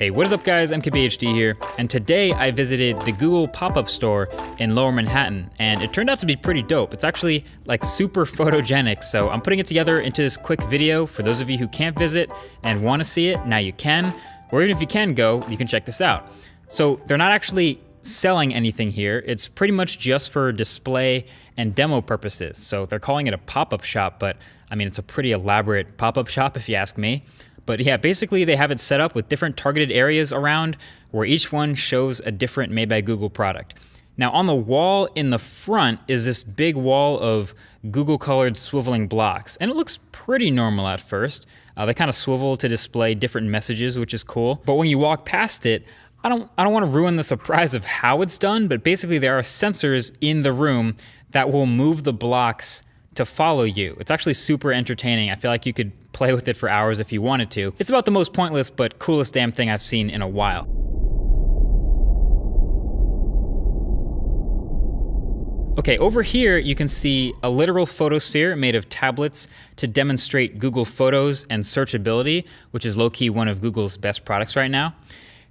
Hey, what is up guys, MKBHD here, and today I visited the Google pop-up store in Lower Manhattan, and it turned out to be pretty dope. It's actually like super photogenic, so I'm putting it together into this quick video for those of you who can't visit and want to see it. Now you can, or even if you can go, you can check this out. So they're not actually selling anything here. It's pretty much just for display and demo purposes. So they're calling it a pop-up shop, but I mean, it's a pretty elaborate pop-up shop if you ask me. But yeah, basically they have it set up with different targeted areas around where each one shows a different Made by Google product. Now on the wall in the front is this big wall of Google colored swiveling blocks, and it looks pretty normal at first. They kind of swivel to display different messages, which is cool. But when you walk past it, I don't want to ruin the surprise of how it's done, but basically there are sensors in the room that will move the blocks to follow you. It's actually super entertaining. I feel like you could play with it for hours if you wanted to. It's about the most pointless but coolest damn thing I've seen in a while. Okay, over here you can see a literal photosphere made of tablets to demonstrate Google Photos and searchability, which is low-key one of Google's best products right now.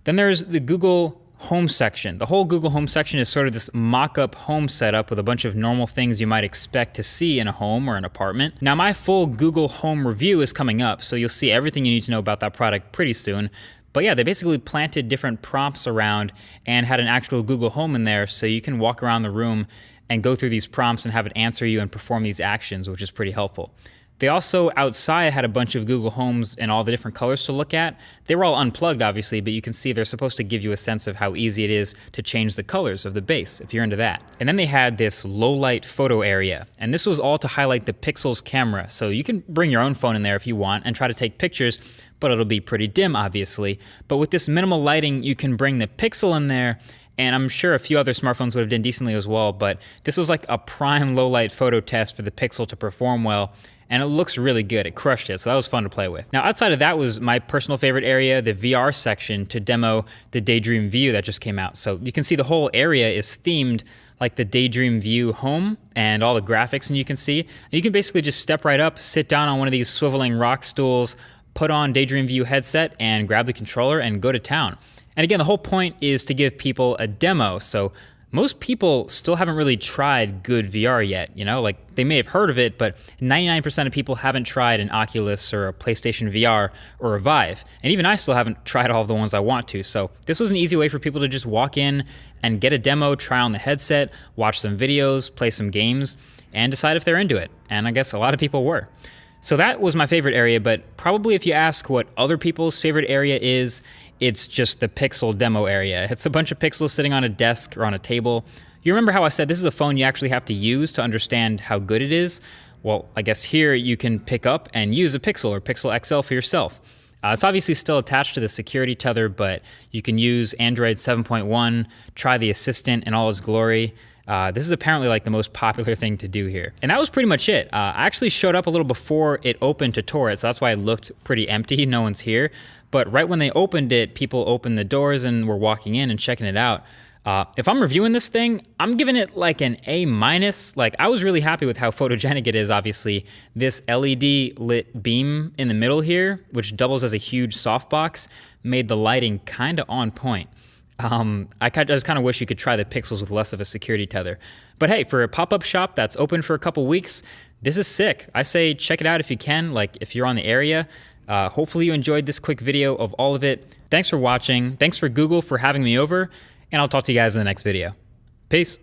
Then there's the Google Home section. The whole Google Home section is sort of this mock-up home setup with a bunch of normal things you might expect to see in a home or an apartment. Now my full Google Home review is coming up, so you'll see everything you need to know about that product pretty soon. But yeah, they basically planted different prompts around and had an actual Google Home in there, so you can walk around the room and go through these prompts and have it answer you and perform these actions, which is pretty helpful. They also, outside, had a bunch of Google Homes in all the different colors to look at. They were all unplugged, obviously, but you can see they're supposed to give you a sense of how easy it is to change the colors of the base, if you're into that. And then they had this low-light photo area, and this was all to highlight the Pixel's camera. So you can bring your own phone in there if you want and try to take pictures, but it'll be pretty dim, obviously. But with this minimal lighting, you can bring the Pixel in there, and I'm sure a few other smartphones would have done decently as well, but this was like a prime low-light photo test for the Pixel to perform well. And it looks really good. It crushed it, so that was fun to play with. Now outside of that was my personal favorite area, the VR section, to demo the Daydream View that just came out. So you can see the whole area is themed like the Daydream View home and all the graphics, and you can see. And you can basically just step right up, sit down on one of these swiveling rock stools, put on Daydream View headset, and grab the controller and go to town. And again, the whole point is to give people a demo, so most people still haven't really tried good VR yet, you know? Like, they may have heard of it, but 99% of people haven't tried an Oculus or a PlayStation VR or a Vive. And even I still haven't tried all of the ones I want to. So this was an easy way for people to just walk in and get a demo, try on the headset, watch some videos, play some games, and decide if they're into it. And I guess a lot of people were. So that was my favorite area, but probably if you ask what other people's favorite area is, it's just the Pixel demo area. It's a bunch of pixels sitting on a desk or on a table. You remember how I said this is a phone you actually have to use to understand how good it is? Well, I guess here you can pick up and use a Pixel or Pixel XL for yourself. It's obviously still attached to the security tether, but you can use Android 7.1, try the Assistant in all its glory. This is apparently like the most popular thing to do here. And that was pretty much it. I actually showed up a little before it opened to tour it, so that's why it looked pretty empty, no one's here. But right when they opened it, people opened the doors and were walking in and checking it out. If I'm reviewing this thing, I'm giving it like an A-. Like, I was really happy with how photogenic it is, obviously. This LED lit beam in the middle here, which doubles as a huge softbox, made the lighting kind of on point. I just kind of wish you could try the Pixels with less of a security tether. But hey, for a pop-up shop that's open for a couple weeks, this is sick. I say check it out if you can, like if you're on the area. Hopefully you enjoyed this quick video of all of it. Thanks for watching. Thanks for Google for having me over, and I'll talk to you guys in the next video. Peace.